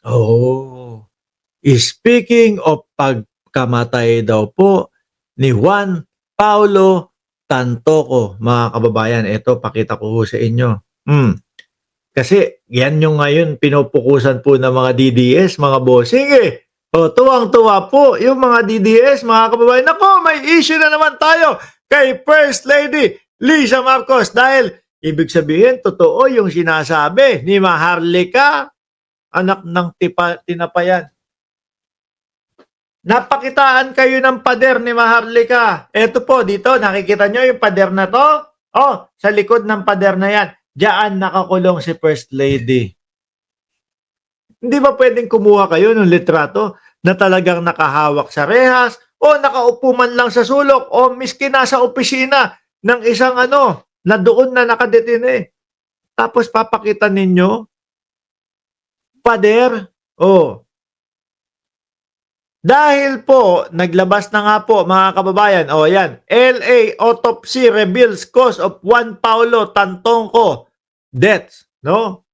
Oh. Speaking of pagkamatay daw po ni Juan Paulo Tantoco, mga kababayan, eto pakita ko ho sa inyo. Kasi yan yung ngayon pinupukusan po ng mga DDS, mga bossing eh. O, tuwang-tuwa po yung mga DDS, mga kababayan. Nako, may issue na naman tayo kay First Lady Lisa Marcos dahil ibig sabihin, totoo yung sinasabi ni Maharlika, anak ng tinapayan. Napakitaan kayo ng pader ni Maharlika. Ito po, dito, nakikita nyo yung pader na to? Oh, sa likod ng pader na yan, diyan nakakulong si First Lady. Hindi ba pwedeng kumuha kayo ng litrato na talagang nakahawak sa rehas o nakaupo man lang sa sulok o miski nasa opisina ng isang na doon na nakadetine. Tapos papakita ninyo, pader, oh. Dahil po, naglabas na nga po mga kababayan, yan, LA autopsy reveals cause of Juan Paulo Tantoco deaths, no?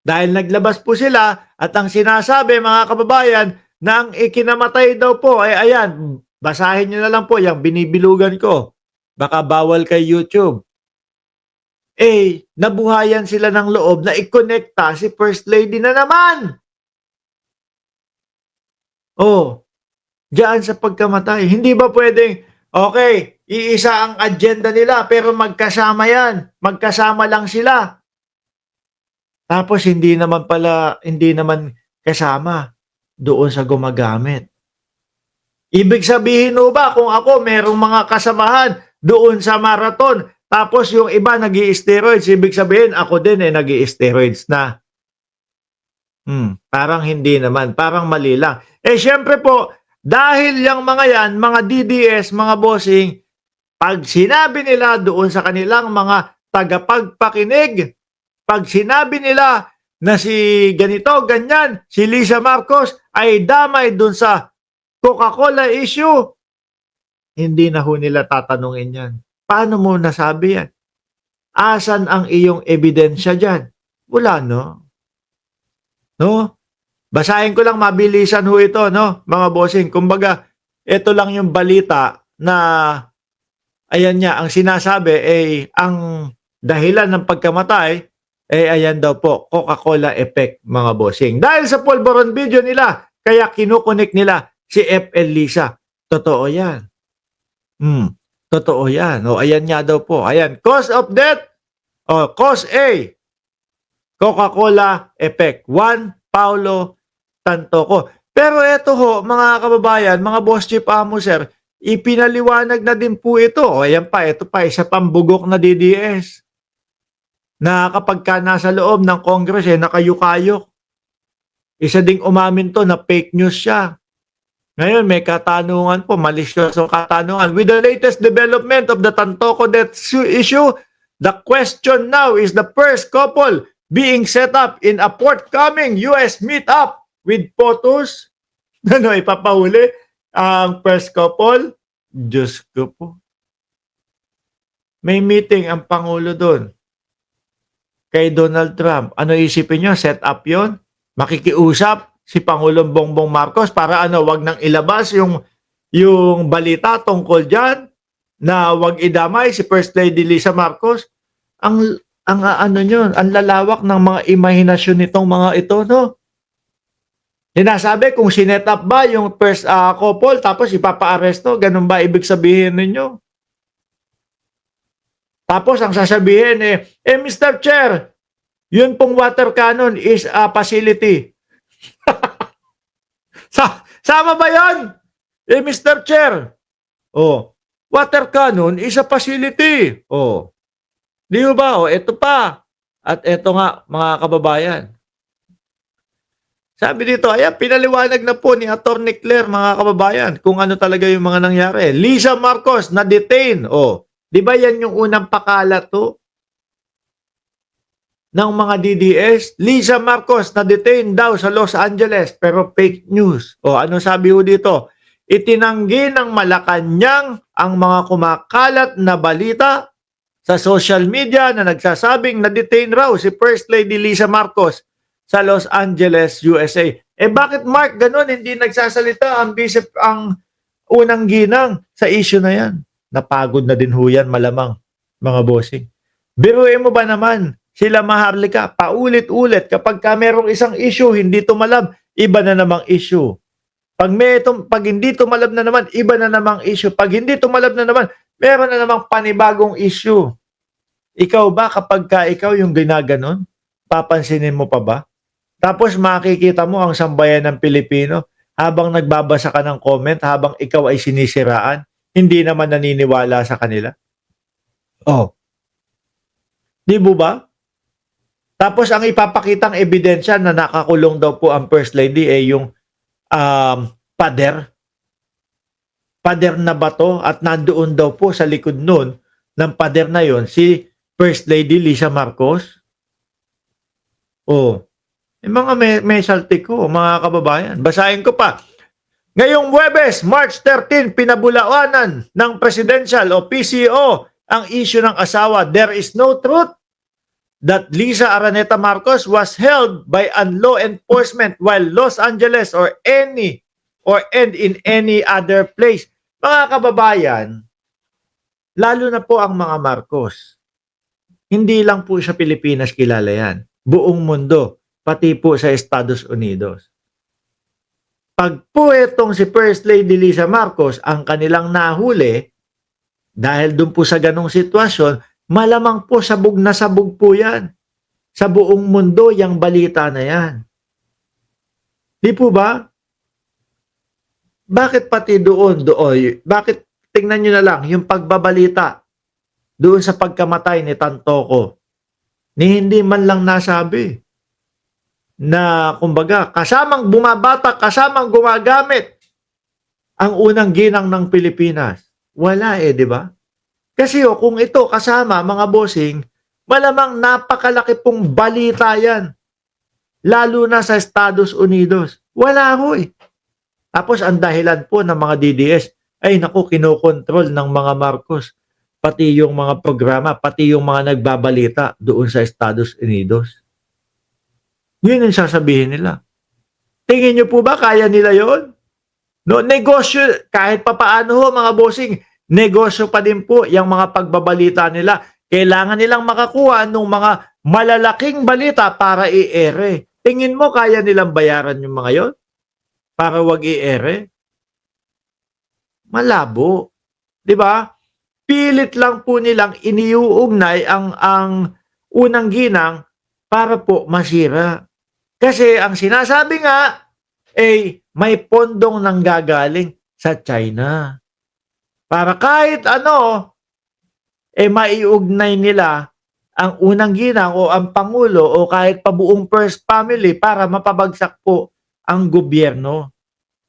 Dahil naglabas po sila at ang sinasabi mga kababayan na ang ikinamatay daw po ay ayan, basahin nyo na lang po yung binibilugan ko. Baka bawal kay YouTube. Nabuhayan sila ng loob na i-connecta si First Lady na naman. Diyan sa pagkamatay. Hindi ba pwedeng, okay, iisa ang agenda nila pero magkasama yan. Magkasama lang sila. Tapos hindi naman kasama doon sa gumagamit. Ibig sabihin ho ba kung ako merong mga kasamahan doon sa marathon tapos yung iba nag-i-steroids, ibig sabihin ako din nag-i-steroids na. Parang hindi naman, parang mali lang. Syempre po, dahil yung mga yan, mga DDS, mga bossing, pag sinabi nila doon sa kanilang mga tagapagpakinig, pag sinabi nila na si ganito, ganyan, si Lisa Marcos ay damay doon sa Coca-Cola issue, hindi na ho nila tatanungin yan. Paano mo nasabi yan? Asan ang iyong ebidensya dyan? Wala, no? No? Basahin ko lang mabilisan ho ito, no? Mga bossing, kumbaga, ito lang yung balita na ayan niya, ang sinasabi ang dahilan ng pagkamatay ayan daw po, Coca-Cola effect, mga bossing. Dahil sa pulveron video nila, kaya kinukonek nila si FL Lisa. Totoo yan. Totoo yan. Ayan nga daw po. Ayan, cause of death, cause A, Coca-Cola effect. Juan Paulo Tantoco. Pero eto ho, mga kababayan, mga boss chief amo sir, ipinaliwanag na din po ito. Ayan pa, ito pa, isa pambugok na DDS. Na kapag ka nasa loob ng Congress, nakayukayok. Isa ding umamin to na fake news siya. Ngayon, may katanungan po, malisyosong katanungan. With the latest development of the Tantoco death issue, the question now is the first couple being set up in a forthcoming US meetup with photos. Ipapahuli ang first couple? Diyos ko po. May meeting ang Pangulo doon kay Donald Trump. Ano isipin nyo? Set up yon? Makikiusap si Pangulong Bongbong Marcos para wag nang ilabas yung balita tungkol diyan na wag idamay si First Lady Lisa Marcos. Ang lalawak ng mga imahinasyon nitong mga ito, no? Sinasabi kung sinet up ba yung first couple tapos ipapa-aresto, ganun ba ibig sabihin ninyo? Tapos ang sasabihin Mr. Chair, yun pong water cannon is a facility. Sama ba yan? Mr. Chair. Water cannon is a facility. Di ba? Ito pa. At ito nga, mga kababayan. Sabi dito, ayan, pinaliwanag na po ni Atty. Claire, mga kababayan, kung ano talaga yung mga nangyari. Lisa Marcos, na-detain. Di ba yan yung unang pakalat to? Ng mga DDS, Lisa Marcos na-detain daw sa Los Angeles pero fake news. Ano sabi ho dito? Itinanggi ng Malacanang ang mga kumakalat na balita sa social media na nagsasabing na-detain raw si First Lady Lisa Marcos sa Los Angeles, USA. Eh bakit Mark ganun hindi nagsasalita ang unang ginang sa issue na yan? Napagod na din ho yan malamang, mga bossing. Biruin mo ba naman, sila Maharlika, paulit-ulit kapag ka merong isang issue, hindi tumalab, iba na namang issue. Pag hindi tumalab na naman, iba na namang issue. Pag hindi tumalab na naman, meron na namang panibagong issue. Ikaw ba kapag ka ikaw yung ginaganon, papansinin mo pa ba? Tapos makikita mo ang sambayan ng Pilipino habang nagbabasa ka ng comment, habang ikaw ay sinisiraan, hindi naman naniniwala sa kanila. Oh, di mo ba? Tapos ang ipapakitang ebidensya na nakakulong daw po ang First Lady ay yung pader. Pader na bato at nandoon daw po sa likod nun ng pader na yon si First Lady Lisa Marcos. Oh, yung mga may saltik ko, mga kababayan. Basahin ko pa. Ngayong Huwebes, March 13, pinabulawanan ng Presidential o PCO ang issue ng asawa. There is no truth that Lisa Araneta Marcos was held by law enforcement while Los Angeles or and in any other place. Mga kababayan, lalo na po ang mga Marcos. Hindi lang po sa Pilipinas kilala yan. Buong mundo, pati po sa Estados Unidos. Pag po itong si First Lady Lisa Marcos ang kanilang nahuli, dahil dun po sa ganong sitwasyon, malamang po sabog na sabog po yan. Sa buong mundo, yung balita na yan. Di po ba? Bakit pati doon? Bakit tingnan nyo na lang yung pagbabalita doon sa pagkamatay ni Tantoco, ni hindi man lang nasabi na kumbaga kasamang bumabata, kasamang gumagamit ang unang ginang ng Pilipinas. Wala di ba? Kasi kung ito kasama mga bossing, malamang napakalaki pong balita yan. Lalo na sa Estados Unidos. Wala ho Tapos ang dahilan po ng mga DDS, ay naku, kinokontrol ng mga Marcos. Pati yung mga programa, pati yung mga nagbabalita doon sa Estados Unidos. Yun ang sasabihin nila. Tingin nyo po ba kaya nila yon? No, negosyo, kahit papaano ho mga bossing, negosyo pa din po yung mga pagbabalita nila. Kailangan nilang makakuha ng mga malalaking balita para i-ere. Tingin mo kaya nilang bayaran yung mga yon? Para wag i-ere? Malabo. 'Di ba? Pilit lang po nilang iniuugnay ang unang ginang para po masira. Kasi ang sinasabi nga may pondong nanggagaling sa China. Para kahit maiugnay nila ang unang ginang o ang Pangulo o kahit pa buong First Family para mapabagsak po ang gobyerno.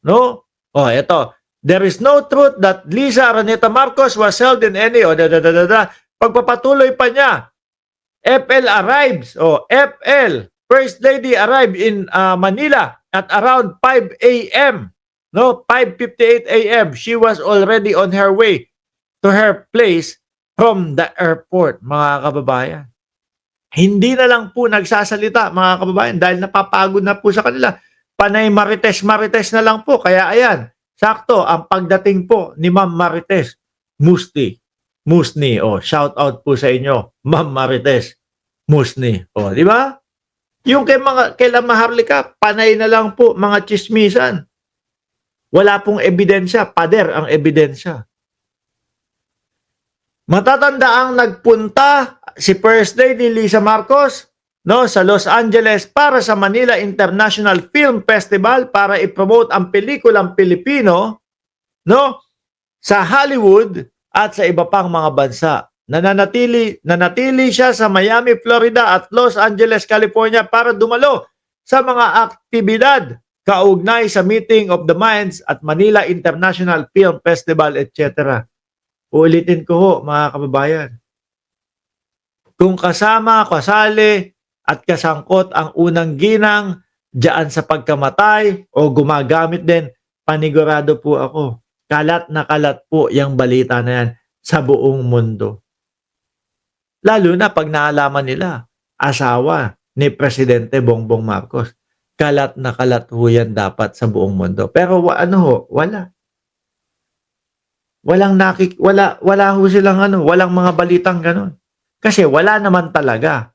No? Ito. There is no truth that Lisa Araneta Marcos was held in any Pagpapatuloy pa niya. FL arrives. FL. First Lady arrived in Manila at around 5 a.m. No, 5:58 a.m. She was already on her way to her place from the airport, mga kababayan. Hindi na lang po nagsasalita, mga kababayan, dahil napapagod na po sa kanila. Panay Marites na lang po. Kaya ayan, sakto ang pagdating po ni Ma'am Marites Musni. Shout out po sa inyo, Ma'am Marites Musni. Di ba? Yung kay Maharlika, panay na lang po mga chismisan. Wala pong ebidensya, pader ang ebidensya. Matatanda ang nagpunta si First Lady Lisa Marcos sa Los Angeles para sa Manila International Film Festival para i-promote ang pelikulang Pilipino sa Hollywood at sa iba pang mga bansa. Nanatili siya sa Miami, Florida at Los Angeles, California para dumalo sa mga aktibidad kaugnay sa Meeting of the Minds at Manila International Film Festival, etc. Uulitin ko ho, mga kababayan. Kung kasali at kasangkot ang unang ginang diyan sa pagkamatay o gumagamit din, panigurado po ako. Kalat na kalat po yung balita na yan sa buong mundo. Lalo na pag naalaman nila, asawa ni Presidente Bongbong Marcos. kalat na kalat ho yan dapat sa buong mundo. Pero ano ho, wala. Wala ho silang ano, walang mga balitang gano'n. Kasi wala naman talaga.